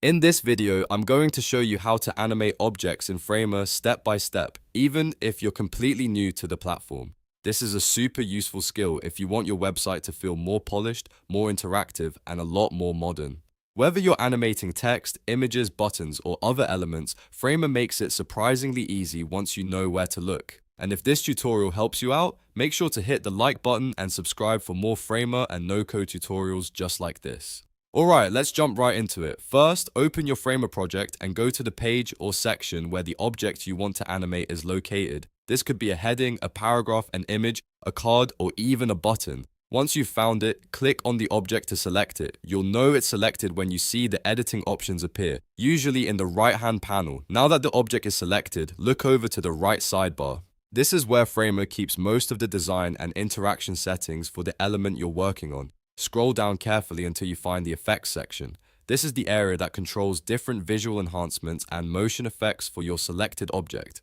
In this video, I'm going to show you how to animate objects in Framer step by step, even if you're completely new to the platform. This is a super useful skill if you want your website to feel more polished, more interactive, and a lot more modern. Whether you're animating text, images, buttons, or other elements, Framer makes it surprisingly easy once you know where to look. And if this tutorial helps you out, make sure to hit the like button and subscribe for more Framer and no-code tutorials just like this. Alright, let's jump right into it. First, open your Framer project and go to the page or section where the object you want to animate is located. This could be a heading, a paragraph, an image, a card, or even a button. Once you've found it, click on the object to select it. You'll know it's selected when you see the editing options appear, usually in the right-hand panel. Now that the object is selected, look over to the right sidebar. This is where Framer keeps most of the design and interaction settings for the element you're working on. Scroll down carefully until you find the effects section. This is the area that controls different visual enhancements and motion effects for your selected object.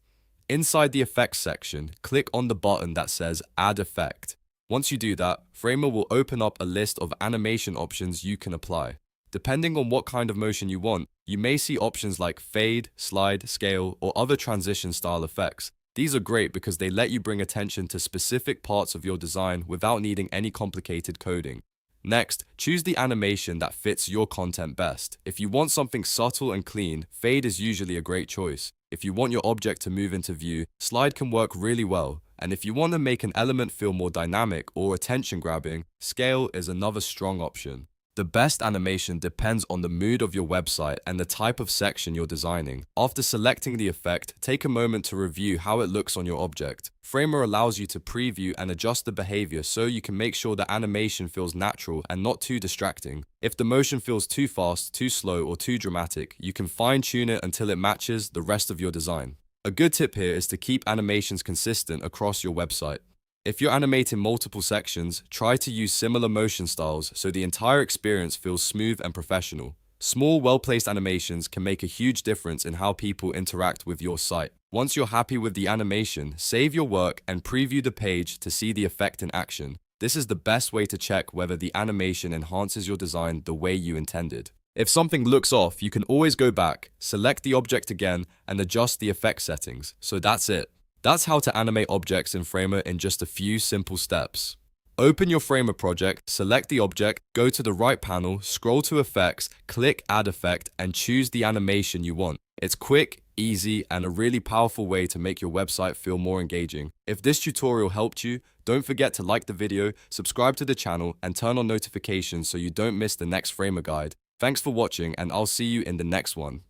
Inside the effects section, click on the button that says Add Effect. Once you do that, Framer will open up a list of animation options you can apply. Depending on what kind of motion you want, you may see options like fade, slide, scale, or other transition style effects. These are great because they let you bring attention to specific parts of your design without needing any complicated coding. Next, choose the animation that fits your content best. If you want something subtle and clean, fade is usually a great choice. If you want your object to move into view, slide can work really well. And if you want to make an element feel more dynamic or attention-grabbing, scale is another strong option. The best animation depends on the mood of your website and the type of section you're designing. After selecting the effect, take a moment to review how it looks on your object. Framer allows you to preview and adjust the behavior so you can make sure the animation feels natural and not too distracting. If the motion feels too fast, too slow, or too dramatic, you can fine-tune it until it matches the rest of your design. A good tip here is to keep animations consistent across your website. If you're animating multiple sections, try to use similar motion styles so the entire experience feels smooth and professional. Small, well-placed animations can make a huge difference in how people interact with your site. Once you're happy with the animation, save your work and preview the page to see the effect in action. This is the best way to check whether the animation enhances your design the way you intended. If something looks off, you can always go back, select the object again, and adjust the effect settings. So that's it. That's how to animate objects in Framer in just a few simple steps. Open your Framer project, select the object, go to the right panel, scroll to Effects, click Add Effect, and choose the animation you want. It's quick, easy, and a really powerful way to make your website feel more engaging. If this tutorial helped you, don't forget to like the video, subscribe to the channel, and turn on notifications so you don't miss the next Framer guide. Thanks for watching, and I'll see you in the next one.